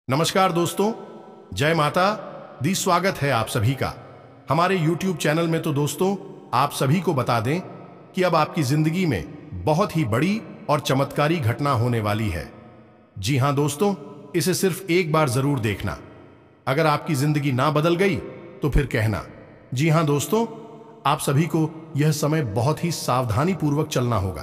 नमस्कार दोस्तों, जय माता दी। स्वागत है आप सभी का हमारे YouTube चैनल में। तो दोस्तों, आप सभी को बता दें कि अब आपकी जिंदगी में बहुत ही बड़ी और चमत्कारी घटना होने वाली है। जी हां दोस्तों, इसे सिर्फ एक बार जरूर देखना। अगर आपकी जिंदगी ना बदल गई तो फिर कहना। जी हां दोस्तों, आप सभी को यह समय बहुत ही सावधानी पूर्वक चलना होगा,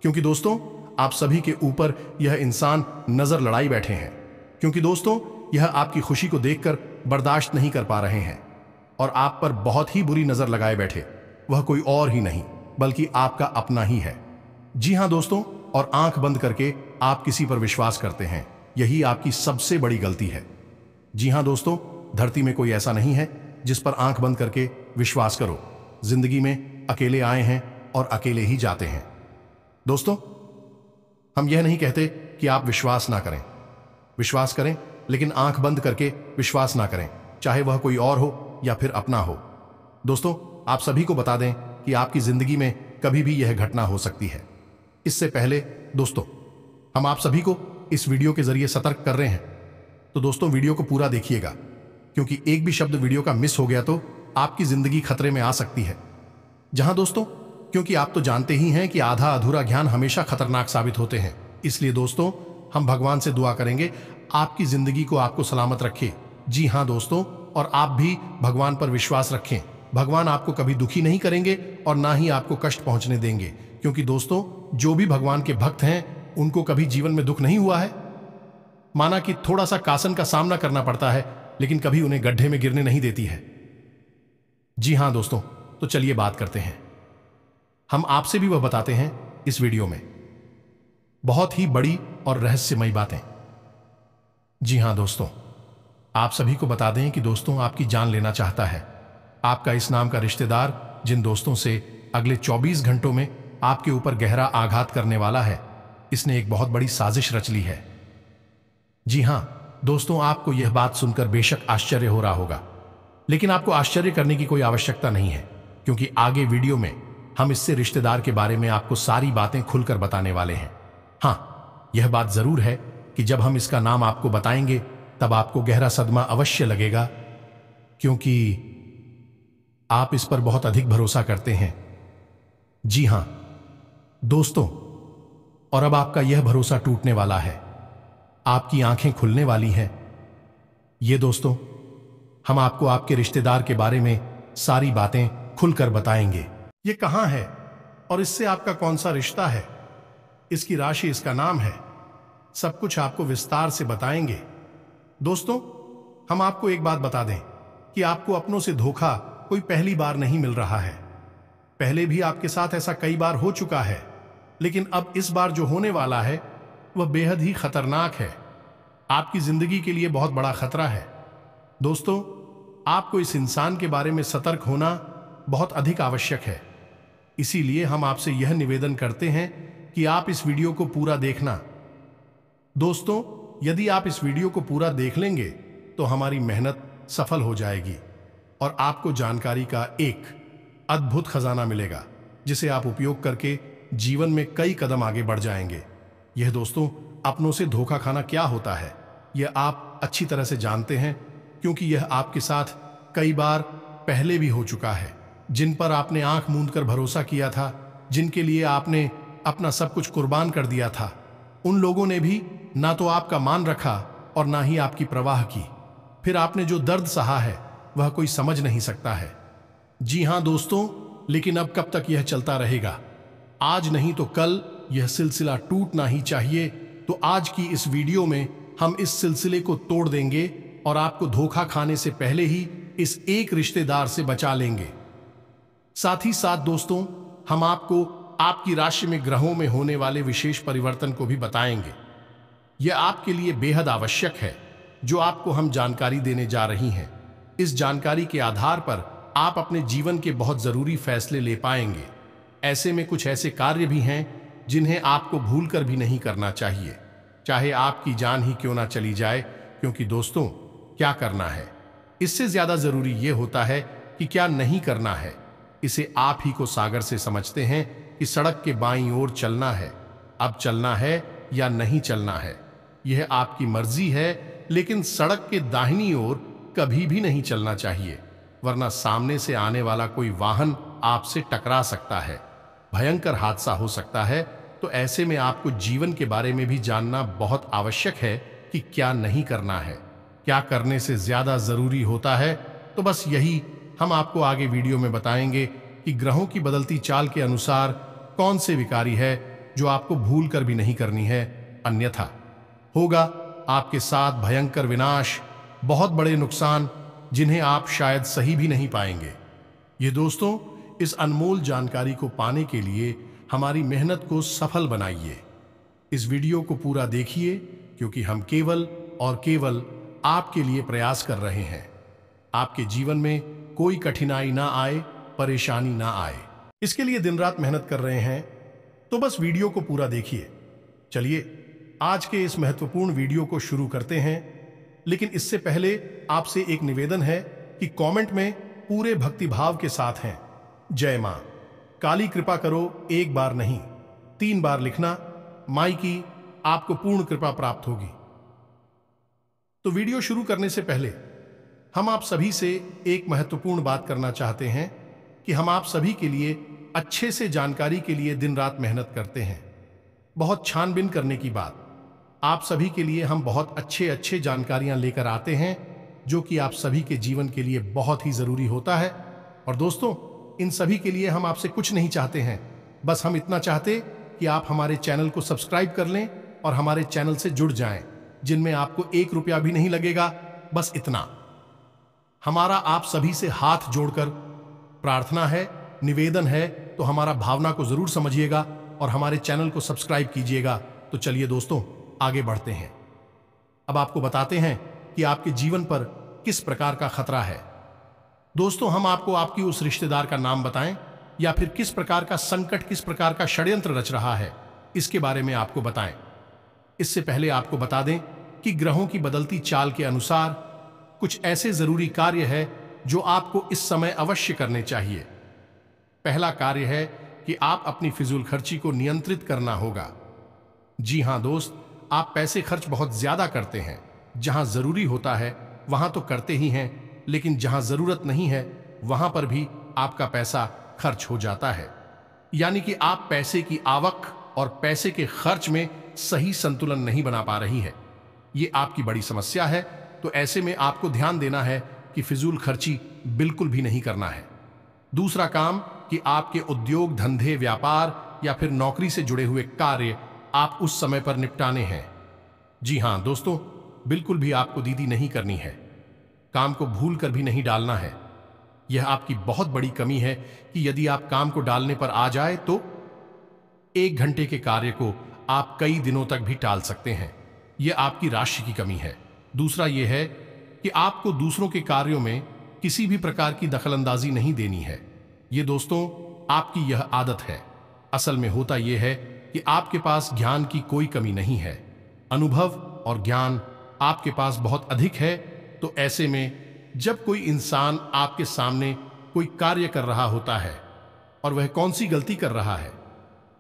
क्योंकि दोस्तों आप सभी के ऊपर यह इंसान नजर लड़ाई बैठे हैं। क्योंकि दोस्तों यह आपकी खुशी को देखकर बर्दाश्त नहीं कर पा रहे हैं और आप पर बहुत ही बुरी नजर लगाए बैठे। वह कोई और ही नहीं बल्कि आपका अपना ही है। जी हां दोस्तों, और आंख बंद करके आप किसी पर विश्वास करते हैं। यही आपकी सबसे बड़ी गलती है। जी हां दोस्तों, धरती में कोई ऐसा नहीं है जिस पर आंख बंद करके विश्वास करो। जिंदगी में अकेले आए हैं और अकेले ही जाते हैं। दोस्तों, हम यह नहीं कहते कि आप विश्वास ना करें। विश्वास करें, लेकिन आंख बंद करके विश्वास ना करें, चाहे वह कोई और हो या फिर अपना हो। दोस्तों, आप सभी को बता दें कि आपकी जिंदगी में कभी भी यह घटना हो सकती है। इससे पहले दोस्तों, हम आप सभी को इस वीडियो के जरिए सतर्क कर रहे हैं। तो दोस्तों, वीडियो को पूरा देखिएगा, क्योंकि एक भी शब्द वीडियो का मिस हो गया तो आपकी जिंदगी खतरे में आ सकती है। जहां दोस्तों, क्योंकि आप तो जानते ही हैं कि आधा अधूरा ज्ञान हमेशा खतरनाक साबित होते हैं। इसलिए दोस्तों, हम भगवान से दुआ करेंगे आपकी जिंदगी को आपको सलामत रखे। जी हां दोस्तों, और आप भी भगवान पर विश्वास रखें। भगवान आपको कभी दुखी नहीं करेंगे और ना ही आपको कष्ट पहुंचने देंगे, क्योंकि दोस्तों जो भी भगवान के भक्त हैं उनको कभी जीवन में दुख नहीं हुआ है। माना कि थोड़ा सा कासन का सामना करना पड़ता है, लेकिन कभी उन्हें गड्ढे में गिरने नहीं देती है। जी हां दोस्तों, तो चलिए बात करते हैं। हम आपसे भी वह बताते हैं इस वीडियो में बहुत ही बड़ी और रहस्यमयी बातें। जी हां दोस्तों, आप सभी को बता दें कि दोस्तों आपकी जान लेना चाहता है। आपका इस नाम का रिश्तेदार, जिन दोस्तों से अगले 24 घंटों में आपके ऊपर गहरा आघात करने वाला है, इसने एक बहुत बड़ी साजिश रच ली है। जी हां दोस्तों, आपको यह बात सुनकर बेशक आश्चर्य हो रहा होगा, लेकिन आपको आश्चर्य करने की कोई आवश्यकता नहीं है, क्योंकि आगे वीडियो में हम इससे रिश्तेदार के बारे में आपको सारी बातें खुलकर बताने वाले हैं। हां, यह बात जरूर है कि जब हम इसका नाम आपको बताएंगे तब आपको गहरा सदमा अवश्य लगेगा, क्योंकि आप इस पर बहुत अधिक भरोसा करते हैं। जी हां दोस्तों, और अब आपका यह भरोसा टूटने वाला है। आपकी आंखें खुलने वाली हैं। ये दोस्तों, हम आपको आपके रिश्तेदार के बारे में सारी बातें खुलकर बताएंगे। ये कहां है और इससे आपका कौन सा रिश्ता है, इसकी राशि, इसका नाम है, सब कुछ आपको विस्तार से बताएंगे। दोस्तों, हम आपको एक बात बता दें कि आपको अपनों से धोखा कोई पहली बार नहीं मिल रहा है। पहले भी आपके साथ ऐसा कई बार हो चुका है, लेकिन अब इस बार जो होने वाला है वह बेहद ही खतरनाक है। आपकी जिंदगी के लिए बहुत बड़ा खतरा है। दोस्तों, आपको इस इंसान के बारे में सतर्क होना बहुत अधिक आवश्यक है। इसीलिए हम आपसे यह निवेदन करते हैं कि आप इस वीडियो को पूरा देखना। दोस्तों, यदि आप इस वीडियो को पूरा देख लेंगे तो हमारी मेहनत सफल हो जाएगी और आपको जानकारी का एक अद्भुत खजाना मिलेगा, जिसे आप उपयोग करके जीवन में कई कदम आगे बढ़ जाएंगे। यह दोस्तों, अपनों से धोखा खाना क्या होता है यह आप अच्छी तरह से जानते हैं, क्योंकि यह आपके साथ कई बार पहले भी हो चुका है। जिन पर आपने आंख मूंद कर भरोसा किया था, जिनके लिए आपने अपना सब कुछ कुर्बान कर दिया था, उन लोगों ने भी ना तो आपका मान रखा और ना ही आपकी परवाह की। फिर आपने जो दर्द सहा है वह कोई समझ नहीं सकता है। जी हां दोस्तों, लेकिन अब कब तक यह चलता रहेगा? आज नहीं तो कल यह सिलसिला टूटना ही चाहिए। तो आज की इस वीडियो में हम इस सिलसिले को तोड़ देंगे और आपको धोखा खाने से पहले ही इस एक रिश्तेदार से बचा लेंगे। साथ ही साथ दोस्तों, हम आपको आपकी राशि में ग्रहों में होने वाले विशेष परिवर्तन को भी बताएंगे। यह आपके लिए बेहद आवश्यक है, जो आपको हम जानकारी देने जा रही हैं। इस जानकारी के आधार पर आप अपने जीवन के बहुत जरूरी फैसले ले पाएंगे। ऐसे में कुछ ऐसे कार्य भी हैं जिन्हें आपको भूलकर भी नहीं करना चाहिए, चाहे आपकी जान ही क्यों ना चली जाए। क्योंकि दोस्तों, क्या करना है, इससे ज्यादा जरूरी यह होता है कि क्या नहीं करना है। इसे आप ही को सागर से समझते हैं कि सड़क के बाईं ओर चलना है। अब चलना है या नहीं चलना है, यह आपकी मर्जी है, लेकिन सड़क के दाहिनी ओर कभी भी नहीं चलना चाहिए, वरना सामने से आने वाला कोई वाहन आपसे टकरा सकता है, भयंकर हादसा हो सकता है। तो ऐसे में आपको जीवन के बारे में भी जानना बहुत आवश्यक है कि क्या नहीं करना है, क्या करने से ज्यादा जरूरी होता है। तो बस यही हम आपको आगे वीडियो में बताएंगे कि ग्रहों की बदलती चाल के अनुसार कौन से विकारी है जो आपको भूल कर भी नहीं करनी है, अन्यथा होगा आपके साथ भयंकर विनाश, बहुत बड़े नुकसान जिन्हें आप शायद सही भी नहीं पाएंगे। ये दोस्तों, इस अनमोल जानकारी को पाने के लिए हमारी मेहनत को सफल बनाइए। इस वीडियो को पूरा देखिए, क्योंकि हम केवल और केवल आपके लिए प्रयास कर रहे हैं। आपके जीवन में कोई कठिनाई ना आए, परेशानी ना आए, इसके लिए दिन रात मेहनत कर रहे हैं। तो बस वीडियो को पूरा देखिए। चलिए आज के इस महत्वपूर्ण वीडियो को शुरू करते हैं, लेकिन इससे पहले आपसे एक निवेदन है कि कमेंट में पूरे भक्तिभाव के साथ हैं, जय मां, काली कृपा करो, एक बार नहीं 3 बार लिखना। माई की आपको पूर्ण कृपा प्राप्त होगी। तो वीडियो शुरू करने से पहले हम आप सभी से एक महत्वपूर्ण बात करना चाहते हैं कि हम आप सभी के लिए अच्छे से जानकारी के लिए दिन रात मेहनत करते हैं। बहुत छानबीन करने की बात, आप सभी के लिए हम बहुत अच्छे जानकारियां लेकर आते हैं, जो कि आप सभी के जीवन के लिए बहुत ही जरूरी होता है। और दोस्तों, इन सभी के लिए हम आपसे कुछ नहीं चाहते हैं, बस हम इतना चाहते कि आप हमारे चैनल को सब्सक्राइब कर लें और हमारे चैनल से जुड़ जाएं, जिनमें आपको 1 रुपया भी नहीं लगेगा। बस इतना हमारा आप सभी से हाथ जोड़कर प्रार्थना है, निवेदन है। तो हमारा भावना को जरूर समझिएगा और हमारे चैनल को सब्सक्राइब कीजिएगा। तो चलिए दोस्तों, आगे बढ़ते हैं। अब आपको बताते हैं कि आपके जीवन पर किस प्रकार का खतरा है। दोस्तों, हम आपको आपकी उस रिश्तेदार का नाम बताएं या फिर किस प्रकार का संकट, किस प्रकार का षड्यंत्र रच रहा है, इसके बारे में आपको बताएं। इससे पहले आपको बता दें कि ग्रहों की बदलती चाल के अनुसार कुछ ऐसे जरूरी कार्य है जो आपको इस समय अवश्य करने चाहिए। पहला कार्य है कि आप अपनी फिजूल खर्ची को नियंत्रित करना होगा। जी हां दोस्त, आप पैसे खर्च बहुत ज्यादा करते हैं। जहां जरूरी होता है वहां तो करते ही हैं, लेकिन जहां जरूरत नहीं है वहां पर भी आपका पैसा खर्च हो जाता है। यानी कि आप पैसे की आवक और पैसे के खर्च में सही संतुलन नहीं बना पा रही है। ये आपकी बड़ी समस्या है। तो ऐसे में आपको ध्यान देना है कि फिजूल खर्ची बिल्कुल भी नहीं करना है। दूसरा काम कि आपके उद्योग, धंधे, व्यापार या फिर नौकरी से जुड़े हुए कार्य आप उस समय पर निपटाने हैं। जी हां दोस्तों, बिल्कुल भी आपको दीदी नहीं करनी है, काम को भूल कर भी नहीं डालना है। यह आपकी बहुत बड़ी कमी है कि यदि आप काम को डालने पर आ जाए तो 1 घंटे के कार्य को आप कई दिनों तक भी टाल सकते हैं। यह आपकी राशि की कमी है। दूसरा यह है कि आपको दूसरों के कार्यों में किसी भी प्रकार की दखलंदाजी नहीं देनी है। ये दोस्तों, आपकी यह आदत है। असल में होता यह है कि आपके पास ज्ञान की कोई कमी नहीं है, अनुभव और ज्ञान आपके पास बहुत अधिक है। तो ऐसे में जब कोई इंसान आपके सामने कोई कार्य कर रहा होता है और वह कौन सी गलती कर रहा है,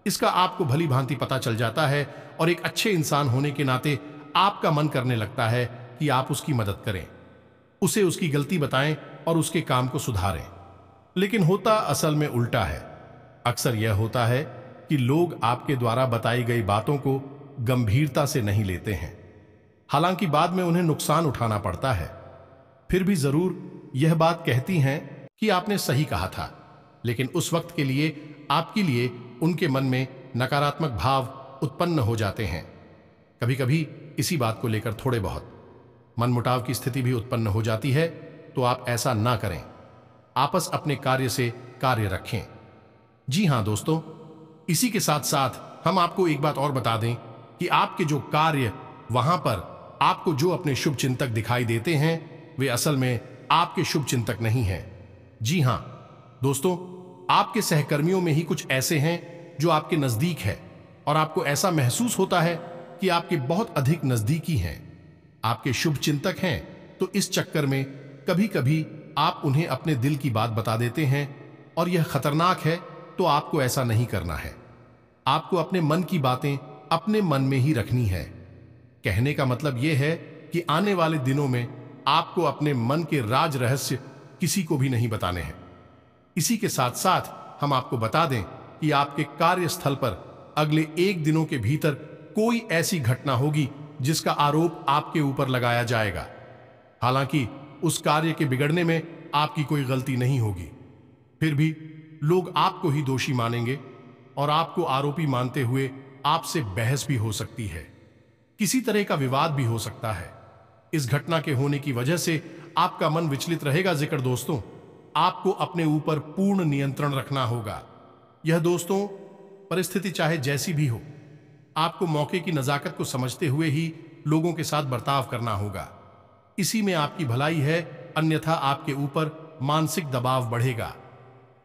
इसका आपको भली भांति पता चल जाता है और एक अच्छे इंसान होने के नाते आपका मन करने लगता है कि आप उसकी मदद करें, उसे उसकी गलती बताएं और उसके काम को सुधारें। लेकिन होता असल में उल्टा है। अक्सर यह होता है कि लोग आपके द्वारा बताई गई बातों को गंभीरता से नहीं लेते हैं। हालांकि बाद में उन्हें नुकसान उठाना पड़ता है। फिर भी जरूर यह बात कहती हैं कि आपने सही कहा था, लेकिन उस वक्त के लिए आपके लिए उनके मन में नकारात्मक भाव उत्पन्न हो जाते हैं। कभी कभी इसी बात को लेकर थोड़े बहुत मनमुटाव की स्थिति भी उत्पन्न हो जाती है। तो आप ऐसा ना करें, आपस अपने कार्य से कार्य रखें। जी हां दोस्तों, इसी के साथ साथ हम आपको एक बात और बता दें कि आपके जो कार्य, वहां पर आपको जो अपने शुभ चिंतक दिखाई देते हैं, वे असल में आपके शुभ चिंतक नहीं हैं। जी हां दोस्तों, आपके सहकर्मियों में ही कुछ ऐसे हैं जो आपके नजदीक है और आपको ऐसा महसूस होता है कि आपके बहुत अधिक नजदीकी हैं, आपके शुभ चिंतक हैं। तो इस चक्कर में कभी कभी आप उन्हें अपने दिल की बात बता देते हैं और यह खतरनाक है। तो आपको ऐसा नहीं करना है। आपको अपने मन की बातें अपने मन में ही रखनी है। कहने का मतलब यह है कि आने वाले दिनों में आपको अपने मन के राज रहस्य किसी को भी नहीं बताने हैं। इसी के साथ साथ हम आपको बता दें कि आपके कार्यस्थल पर अगले 1 दिनों के भीतर कोई ऐसी घटना होगी जिसका आरोप आपके ऊपर लगाया जाएगा। हालांकि उस कार्य के बिगड़ने में आपकी कोई गलती नहीं होगी, फिर भी लोग आपको ही दोषी मानेंगे और आपको आरोपी मानते हुए आपसे बहस भी हो सकती है। किसी तरह का विवाद भी हो सकता है। इस घटना के होने की वजह से आपका मन विचलित रहेगा। जिक्र दोस्तों, आपको अपने ऊपर पूर्ण नियंत्रण रखना होगा। यह दोस्तों, परिस्थिति चाहे जैसी भी हो, आपको मौके की नजाकत को समझते हुए ही लोगों के साथ बर्ताव करना होगा। इसी में आपकी भलाई है, अन्यथा आपके ऊपर मानसिक दबाव बढ़ेगा।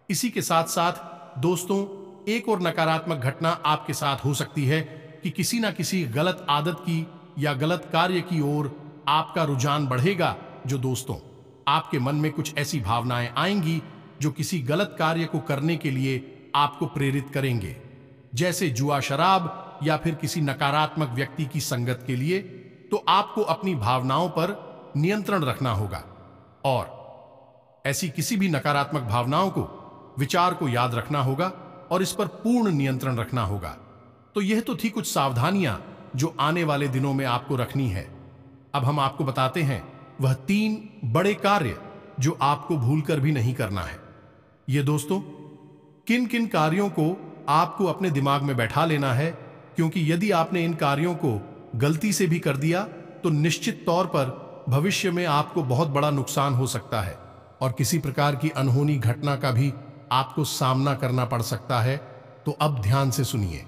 इसी के साथ साथ दोस्तों, एक और नकारात्मक घटना आपके साथ हो सकती है कि किसी ना किसी गलत आदत की या गलत कार्य की ओर आपका रुझान बढ़ेगा, जो दोस्तों आपके मन में कुछ ऐसी भावनाएं आएंगी जो किसी गलत कार्य को करने के लिए आपको प्रेरित करेंगे, जैसे जुआ, शराब या फिर किसी नकारात्मक व्यक्ति की संगत के लिए। तो आपको अपनी भावनाओं पर नियंत्रण रखना होगा और ऐसी किसी भी नकारात्मक भावनाओं को, विचार को याद रखना होगा और इस पर पूर्ण नियंत्रण रखना होगा। तो यह तो थी कुछ सावधानियां जो आने वाले दिनों में आपको रखनी है। अब हम आपको बताते हैं वह 3 बड़े कार्य जो आपको भूलकर भी नहीं करना है। ये दोस्तों, किन किन कार्यों को आपको अपने दिमाग में बैठा लेना है, क्योंकि यदि आपने इन कार्यों को गलती से भी कर दिया तो निश्चित तौर पर भविष्य में आपको बहुत बड़ा नुकसान हो सकता है और किसी प्रकार की अनहोनी घटना का भी आपको सामना करना पड़ सकता है। तो अब ध्यान से सुनिए।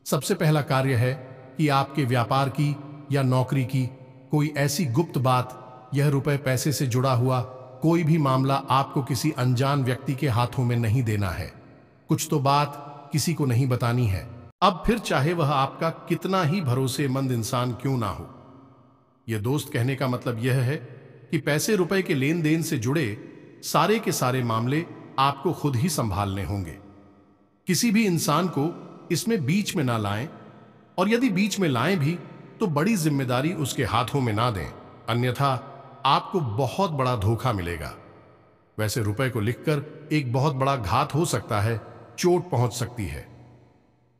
सबसे पहला कार्य है कि आपके व्यापार की या नौकरी की कोई ऐसी गुप्त बात, यह रुपए पैसे से जुड़ा हुआ कोई भी मामला आपको किसी अनजान व्यक्ति के हाथों में नहीं देना है। कुछ तो बात किसी को नहीं बतानी है। अब फिर चाहे वह आपका कितना ही भरोसेमंद इंसान क्यों ना हो। यह दोस्त कहने का मतलब यह है कि पैसे रुपए के लेन देन से जुड़े सारे के सारे मामले आपको खुद ही संभालने होंगे। किसी भी इंसान को इसमें बीच में ना लाएं, और यदि बीच में लाएं भी तो बड़ी जिम्मेदारी उसके हाथों में ना दें, अन्यथा आपको बहुत बड़ा धोखा मिलेगा। वैसे रुपए को लिखकर एक बहुत बड़ा घात हो सकता है, चोट पहुंच सकती है।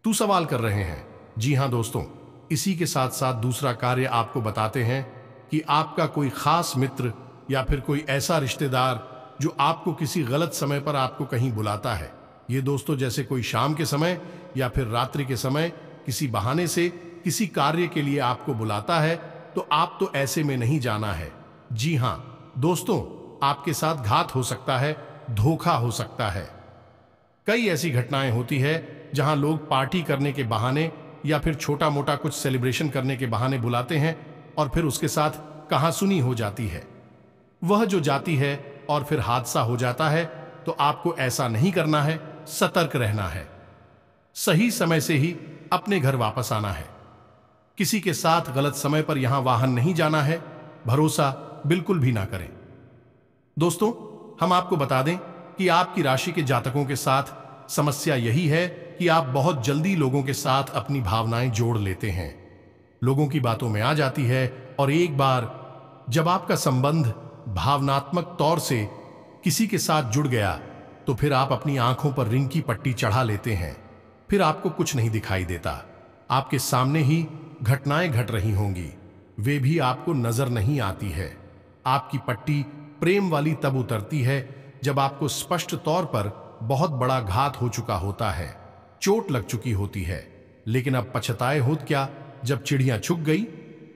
तू सवाल कर रहे हैं? जी हां दोस्तों, इसी के साथ साथ दूसरा कार्य आपको बताते हैं कि आपका कोई खास मित्र या फिर कोई ऐसा रिश्तेदार जो आपको किसी गलत समय पर आपको कहीं बुलाता है। ये दोस्तों, जैसे कोई शाम के समय या फिर रात्रि के समय किसी बहाने से किसी कार्य के लिए आपको बुलाता है, तो आप तो ऐसे में नहीं जाना है। जी हां दोस्तों, आपके साथ घात हो सकता है, धोखा हो सकता है। कई ऐसी घटनाएं होती है जहां लोग पार्टी करने के बहाने या फिर छोटा मोटा कुछ सेलिब्रेशन करने के बहाने बुलाते हैं और फिर उसके साथ कहासुनी हो जाती है। वह जो जाती है और फिर हादसा हो जाता है। तो आपको ऐसा नहीं करना है, सतर्क रहना है। सही समय से ही अपने घर वापस आना है। किसी के साथ गलत समय पर यहां वाहन नहीं जाना है। भरोसा बिल्कुल भी ना करें। दोस्तों, हम आपको बता दें कि आपकी राशि के जातकों के साथ समस्या यही है कि आप बहुत जल्दी लोगों के साथ अपनी भावनाएं जोड़ लेते हैं, लोगों की बातों में आ जाती है, और एक बार जब आपका संबंध भावनात्मक तौर से किसी के साथ जुड़ गया तो फिर आप अपनी आंखों पर रिंग की पट्टी चढ़ा लेते हैं। फिर आपको कुछ नहीं दिखाई देता। आपके सामने ही घटनाएं घट रही होंगी, वे भी आपको नजर नहीं आती है। आपकी पट्टी प्रेम वाली तब उतरती है जब आपको स्पष्ट तौर पर बहुत बड़ा घात हो चुका होता है, चोट लग चुकी होती है। लेकिन अब पछताए होत क्या, जब चिड़ियां छुप गई।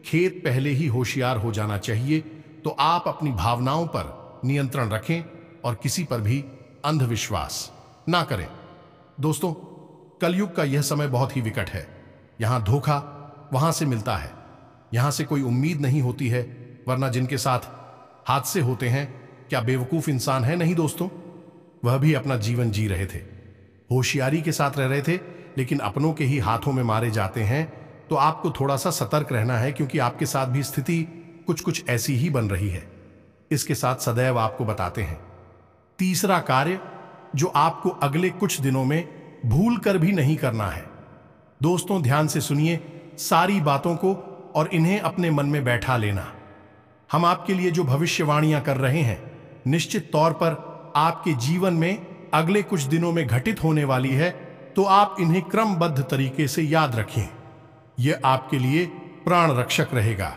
खेत पहले ही होशियार हो जाना चाहिए। तो आप अपनी भावनाओं पर नियंत्रण रखें और किसी पर भी अंधविश्वास ना करें। दोस्तों, कलयुग का यह समय बहुत ही विकट है। यहां धोखा वहां से मिलता है, यहां से कोई उम्मीद नहीं होती है, वरना जिनके साथ हादसे होते हैं क्या बेवकूफ इंसान है? नहीं दोस्तों, वह भी अपना जीवन जी रहे थे, होशियारी के साथ रह रहे थे, लेकिन अपनों के ही हाथों में मारे जाते हैं। तो आपको थोड़ा सा सतर्क रहना है, क्योंकि आपके साथ भी स्थिति कुछ ऐसी ही बन रही है। इसके साथ सदैव आपको बताते हैं तीसरा कार्य जो आपको अगले कुछ दिनों में भूल कर भी नहीं करना है। दोस्तों, ध्यान से सुनिए, सारी बातों को और इन्हें अपने मन में बैठा लेना। हम आपके लिए जो भविष्यवाणियां कर रहे हैं निश्चित तौर पर आपके जीवन में अगले कुछ दिनों में घटित होने वाली है, तो आप इन्हें क्रमबद्ध तरीके से याद रखें। यह आपके लिए प्राण रक्षक रहेगा,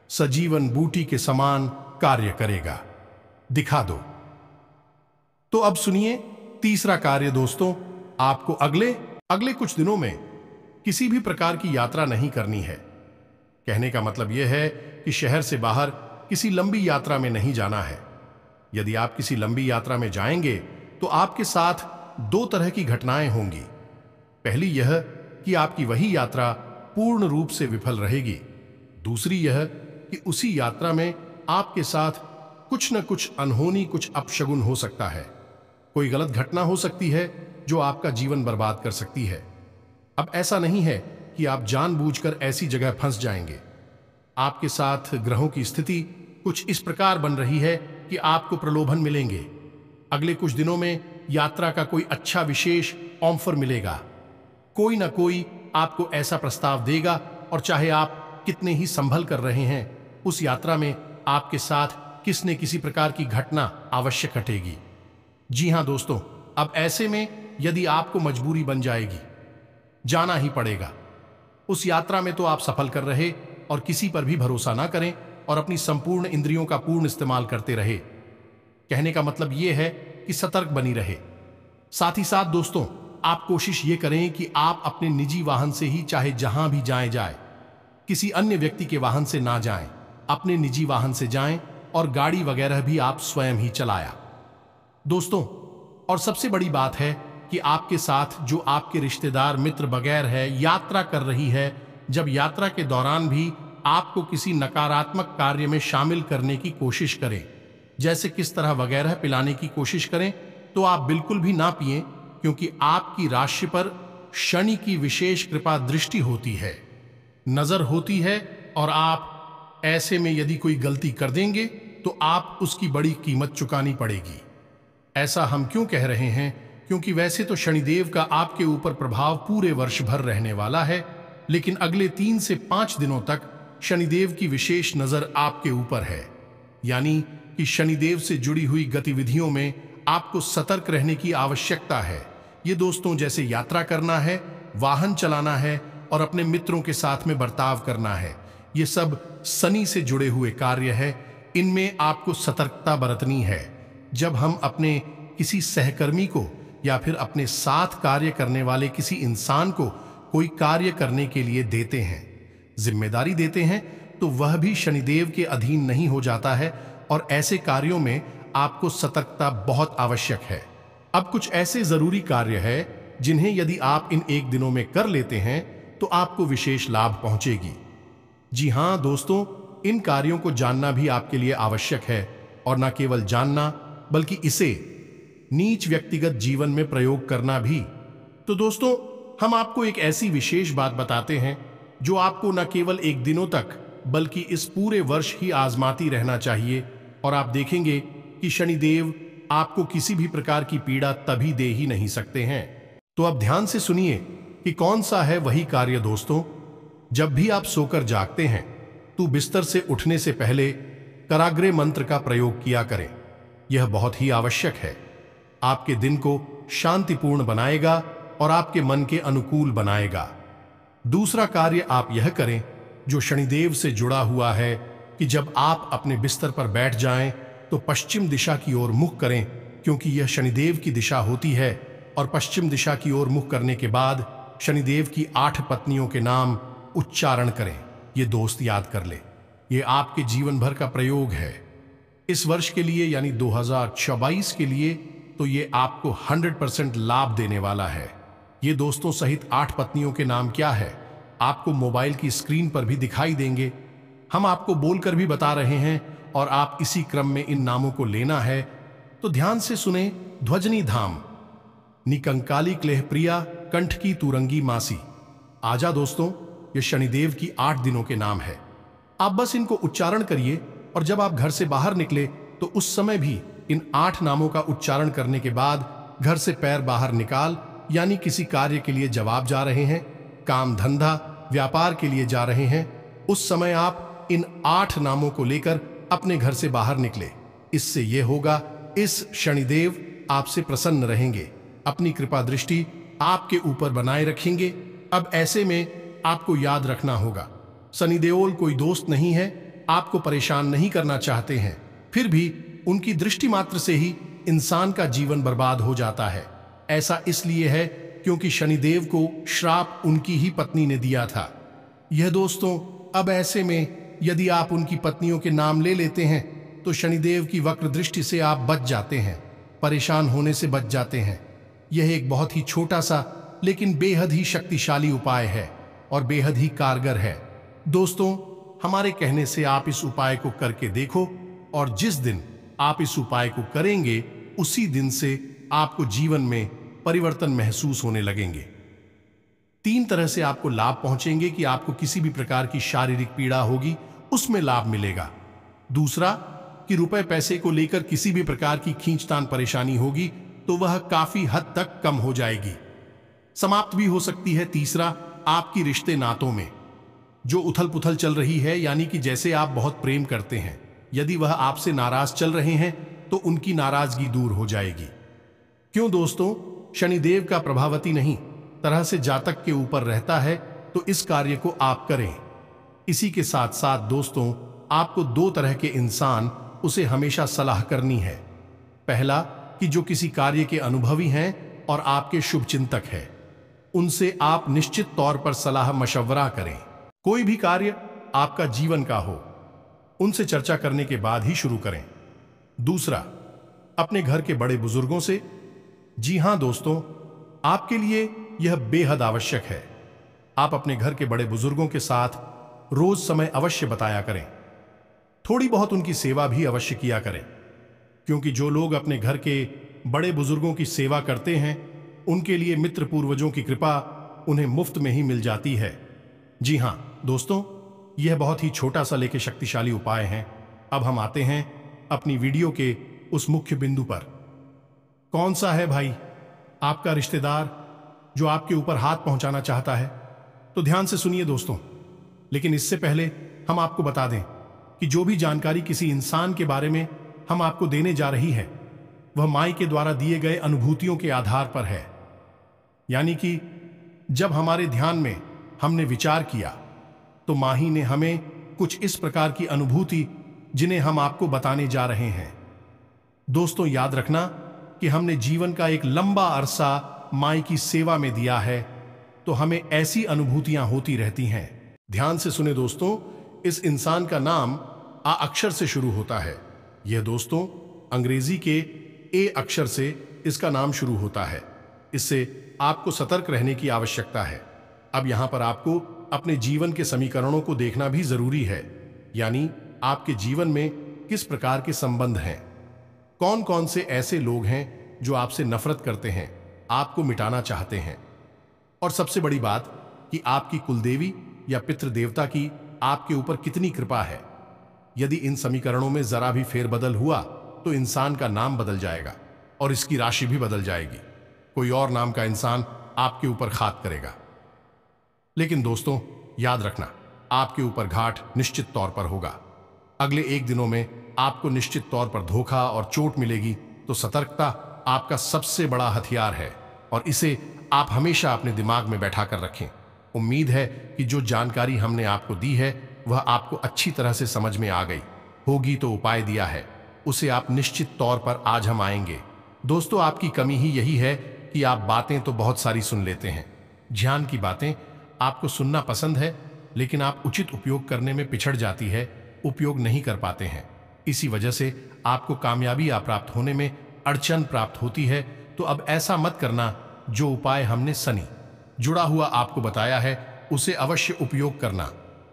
सजीवन बूटी के समान कार्य करेगा। दिखा दो। तो अब सुनिए तीसरा कार्य दोस्तों, आपको अगले कुछ दिनों में किसी भी प्रकार की यात्रा नहीं करनी है। कहने का मतलब यह है कि शहर से बाहर किसी लंबी यात्रा में नहीं जाना है। यदि आप किसी लंबी यात्रा में जाएंगे तो आपके साथ दो तरह की घटनाएं होंगी। पहली यह कि आपकी वही यात्रा पूर्ण रूप से विफल रहेगी। दूसरी यह कि उसी यात्रा में आपके साथ कुछ न कुछ अनहोनी, कुछ अपशगुन हो सकता है। कोई गलत घटना हो सकती है जो आपका जीवन बर्बाद कर सकती है। अब ऐसा नहीं है कि आप जानबूझकर ऐसी जगह फंस जाएंगे। आपके साथ ग्रहों की स्थिति कुछ इस प्रकार बन रही है कि आपको प्रलोभन मिलेंगे। अगले कुछ दिनों में यात्रा का कोई अच्छा विशेष ऑफर मिलेगा। कोई ना कोई आपको ऐसा प्रस्ताव देगा और चाहे आप कितने ही संभल कर रहे हैं, उस यात्रा में आपके साथ किसी न किसी प्रकार की घटना अवश्य घटेगी। जी हां दोस्तों, अब ऐसे में यदि आपको मजबूरी बन जाएगी, जाना ही पड़ेगा। उस यात्रा में तो आप सफल कर रहे और किसी पर भी भरोसा ना करें और अपनी संपूर्ण इंद्रियों का पूर्ण इस्तेमाल करते रहे। कहने का मतलब यह है कि सतर्क बनी रहे। साथ ही साथ दोस्तों, आप कोशिश ये करें कि आप अपने निजी वाहन से ही चाहे जहां भी जाए, किसी अन्य व्यक्ति के वाहन से ना जाएं। अपने निजी वाहन से जाएं और गाड़ी वगैरह भी आप स्वयं ही चलाया दोस्तों। और सबसे बड़ी बात है कि आपके साथ जो आपके रिश्तेदार, मित्र वगैरह है, यात्रा कर रही है, जब यात्रा के दौरान भी आपको किसी नकारात्मक कार्य में शामिल करने की कोशिश करें, जैसे किस तरह वगैरह पिलाने की कोशिश करें, तो आप बिल्कुल भी ना पिएं, क्योंकि आपकी राशि पर शनि की विशेष कृपा दृष्टि होती है, नजर होती है। और आप ऐसे में यदि कोई गलती कर देंगे तो आप उसकी बड़ी कीमत चुकानी पड़ेगी। ऐसा हम क्यों कह रहे हैं? क्योंकि वैसे तो शनिदेव का आपके ऊपर प्रभाव पूरे वर्ष भर रहने वाला है, लेकिन अगले 3 से 5 दिनों तक शनिदेव की विशेष नजर आपके ऊपर है। यानी कि शनिदेव से जुड़ी हुई गतिविधियों में आपको सतर्क रहने की आवश्यकता है। ये दोस्तों, जैसे यात्रा करना है, वाहन चलाना है और अपने मित्रों के साथ में बर्ताव करना है, ये सब शनि से जुड़े हुए कार्य है। इनमें आपको सतर्कता बरतनी है। जब हम अपने किसी सहकर्मी को या फिर अपने साथ कार्य करने वाले किसी इंसान को कोई कार्य करने के लिए देते हैं, जिम्मेदारी देते हैं, तो वह भी शनिदेव के अधीन नहीं हो जाता है। और ऐसे कार्यों में आपको सतर्कता बहुत आवश्यक है। अब कुछ ऐसे जरूरी कार्य है जिन्हें यदि आप इन 1 दिनों में कर लेते हैं तो आपको विशेष लाभ पहुंचेगी। जी हां दोस्तों, इन कार्यों को जानना भी आपके लिए आवश्यक है, और न केवल जानना बल्कि इसे नीच व्यक्तिगत जीवन में प्रयोग करना भी। तो दोस्तों, हम आपको एक ऐसी विशेष बात बताते हैं जो आपको न केवल 1 दिनों तक बल्कि इस पूरे वर्ष ही आजमाती रहना चाहिए, और आप देखेंगे कि शनिदेव आपको किसी भी प्रकार की पीड़ा तभी दे ही नहीं सकते हैं। तो अब ध्यान से सुनिए कि कौन सा है वही कार्य दोस्तों। जब भी आप सोकर जागते हैं तो बिस्तर से उठने से पहले कराग्रे मंत्र का प्रयोग किया करें। यह बहुत ही आवश्यक है। आपके दिन को शांतिपूर्ण बनाएगा और आपके मन के अनुकूल बनाएगा। दूसरा कार्य आप यह करें जो शनिदेव से जुड़ा हुआ है कि जब आप अपने बिस्तर पर बैठ जाएं तो पश्चिम दिशा की ओर मुख करें, क्योंकि यह शनिदेव की दिशा होती है। और पश्चिम दिशा की ओर मुख करने के बाद शनिदेव की 8 पत्नियों के नाम उच्चारण करें। ये दोस्त याद कर ले, ये आपके जीवन भर का प्रयोग है। इस वर्ष के लिए यानी 2024 के लिए तो ये आपको 100% लाभ देने वाला है। ये दोस्तों सहित 8 पत्नियों के नाम क्या है, आपको मोबाइल की स्क्रीन पर भी दिखाई देंगे। हम आपको बोलकर भी बता रहे हैं और आप इसी क्रम में इन नामों को लेना है। तो ध्यान से सुने। ध्वजनी धाम, निकंकाली क्लेह प्रिया, कंठ की तुरंगी मासी। आजा दोस्तों, ये शनिदेव की 8 दिनों के नाम है। आप बस इनको उच्चारण करिए और जब आप घर से बाहर निकले तो उस समय भी इन 8 नामों का उच्चारण करने के बाद घर से पैर बाहर निकाल, यानी किसी कार्य के लिए जवाब जा रहे हैं, काम धंधा व्यापार के लिए जा रहे हैं, उस समय आप इन 8 नामों को लेकर अपने घर से बाहर निकले। इससे यह होगा, इस शनिदेव आपसे प्रसन्न रहेंगे, अपनी कृपा दृष्टि आपके ऊपर बनाए रखेंगे। अब ऐसे में आपको याद रखना होगा, शनि देओल कोई दोस्त नहीं है, आपको परेशान नहीं करना चाहते हैं, फिर भी उनकी दृष्टि मात्र से ही इंसान का जीवन बर्बाद हो जाता है। ऐसा इसलिए है क्योंकि शनिदेव को श्राप उनकी ही पत्नी ने दिया था। यह दोस्तों, अब ऐसे में यदि आप उनकी पत्नियों के नाम ले लेते हैं तो शनिदेव की वक्र दृष्टि से आप बच जाते हैं, परेशान होने से बच जाते हैं। यह एक बहुत ही छोटा सा लेकिन बेहद ही शक्तिशाली उपाय है और बेहद ही कारगर है। दोस्तों, हमारे कहने से आप इस उपाय को करके देखो और जिस दिन आप इस उपाय को करेंगे उसी दिन से आपको जीवन में परिवर्तन महसूस होने लगेंगे। 3 तरह से आपको लाभ पहुंचेंगे कि आपको किसी भी प्रकार की शारीरिक पीड़ा होगी उसमें लाभ मिलेगा। दूसरा कि रुपए पैसे को लेकर किसी भी प्रकार की खींचतान परेशानी होगी तो वह काफी हद तक कम हो जाएगी, समाप्त भी हो सकती है। तीसरा, आपकी रिश्ते नातों में जो उथल पुथल चल रही है, यानी कि जैसे आप बहुत प्रेम करते हैं, यदि वह आपसे नाराज चल रहे हैं तो उनकी नाराजगी दूर हो जाएगी। क्यों दोस्तों, शनिदेव का प्रभावती नहीं तरह से जातक के ऊपर रहता है, तो इस कार्य को आप करें। इसी के साथ साथ दोस्तों, आपको 2 तरह के इंसान उसे हमेशा सलाह करनी है। पहला कि जो किसी कार्य के अनुभवी हैं और आपके शुभ चिंतक हैं, उनसे आप निश्चित तौर पर सलाह मशवरा करें। कोई भी कार्य आपका जीवन का हो, उनसे चर्चा करने के बाद ही शुरू करें। दूसरा, अपने घर के बड़े बुजुर्गों से। जी हां दोस्तों, आपके लिए यह बेहद आवश्यक है। आप अपने घर के बड़े बुजुर्गों के साथ रोज समय अवश्य बताया करें। थोड़ी बहुत उनकी सेवा भी अवश्य किया करें, क्योंकि जो लोग अपने घर के बड़े बुजुर्गों की सेवा करते हैं उनके लिए मित्र पूर्वजों की कृपा उन्हें मुफ्त में ही मिल जाती है। जी हां दोस्तों, यह बहुत ही छोटा सा लेकिन शक्तिशाली उपाय है। अब हम आते हैं अपनी वीडियो के उस मुख्य बिंदु पर। कौन सा है भाई आपका रिश्तेदार जो आपके ऊपर हाथ पहुंचाना चाहता है? तो ध्यान से सुनिए दोस्तों, लेकिन इससे पहले हम आपको बता दें कि जो भी जानकारी किसी इंसान के बारे में हम आपको देने जा रही है वह माई के द्वारा दिए गए अनुभूतियों के आधार पर है। यानी कि जब हमारे ध्यान में हमने विचार किया तो माही ने हमें कुछ इस प्रकार की अनुभूति जिन्हें हम आपको बताने जा रहे हैं। दोस्तों, याद रखना कि हमने जीवन का एक लंबा अरसा माई की सेवा में दिया है, तो हमें ऐसी अनुभूतियां होती रहती हैं। ध्यान से सुने दोस्तों, इस इंसान का नाम आ अक्षर से शुरू होता है। यह दोस्तों अंग्रेजी के ए अक्षर से इसका नाम शुरू होता है। इससे आपको सतर्क रहने की आवश्यकता है। अब यहां पर आपको अपने जीवन के समीकरणों को देखना भी जरूरी है, यानी आपके जीवन में किस प्रकार के संबंध हैं, कौन कौन से ऐसे लोग हैं जो आपसे नफरत करते हैं, आपको मिटाना चाहते हैं, और सबसे बड़ी बात कि आपकी कुलदेवी या पितृ देवता की आपके ऊपर कितनी कृपा है। यदि इन समीकरणों में जरा भी फेरबदल हुआ तो इंसान का नाम बदल जाएगा और इसकी राशि भी बदल जाएगी। कोई और नाम का इंसान आपके ऊपर घात करेगा। लेकिन दोस्तों याद रखना, आपके ऊपर घाट निश्चित तौर पर होगा। अगले 1 दिनों में आपको निश्चित तौर पर धोखा और चोट मिलेगी, तो सतर्कता आपका सबसे बड़ा हथियार है और इसे आप हमेशा अपने दिमाग में बैठा कर रखें। उम्मीद है कि जो जानकारी हमने आपको दी है वह आपको अच्छी तरह से समझ में आ गई होगी। तो उपाय दिया है उसे आप निश्चित तौर पर आज हम आएंगे। दोस्तों, आपकी कमी ही यही है कि आप बातें तो बहुत सारी सुन लेते हैं, ज्ञान की बातें आपको सुनना पसंद है, लेकिन आप उचित उपयोग करने में पिछड़ जाती है, उपयोग नहीं कर पाते हैं। इसी वजह से आपको कामयाबी प्राप्त होने में अड़चन प्राप्त होती है। तो अब ऐसा मत करना। जो उपाय हमने शनि जुड़ा हुआ आपको बताया है उसे अवश्य उपयोग करना।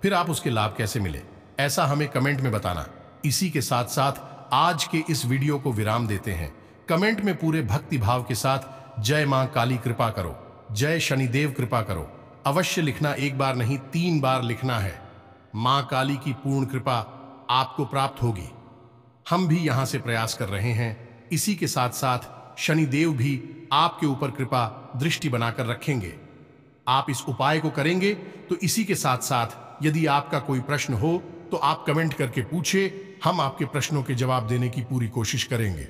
फिर आप उसके लाभ कैसे मिले ऐसा हमें कमेंट में बताना। इसी के साथ साथ आज के इस वीडियो को विराम देते हैं। कमेंट में पूरे भक्ति भाव के साथ जय मां काली कृपा करो, जय शनिदेव कृपा करो अवश्य लिखना। 1 बार नहीं 3 बार लिखना है। मां काली की पूर्ण कृपा आपको प्राप्त होगी। हम भी यहां से प्रयास कर रहे हैं। इसी के साथ साथ शनिदेव भी आपके ऊपर कृपा दृष्टि बनाकर रखेंगे। आप इस उपाय को करेंगे तो इसी के साथ साथ यदि आपका कोई प्रश्न हो तो आप कमेंट करके पूछे, हम आपके प्रश्नों के जवाब देने की पूरी कोशिश करेंगे।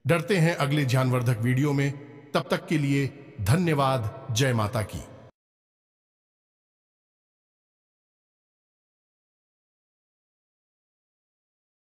डरते हैं अगले ज्ञानवर्धक वीडियो में, तब तक के लिए धन्यवाद। जय माता की।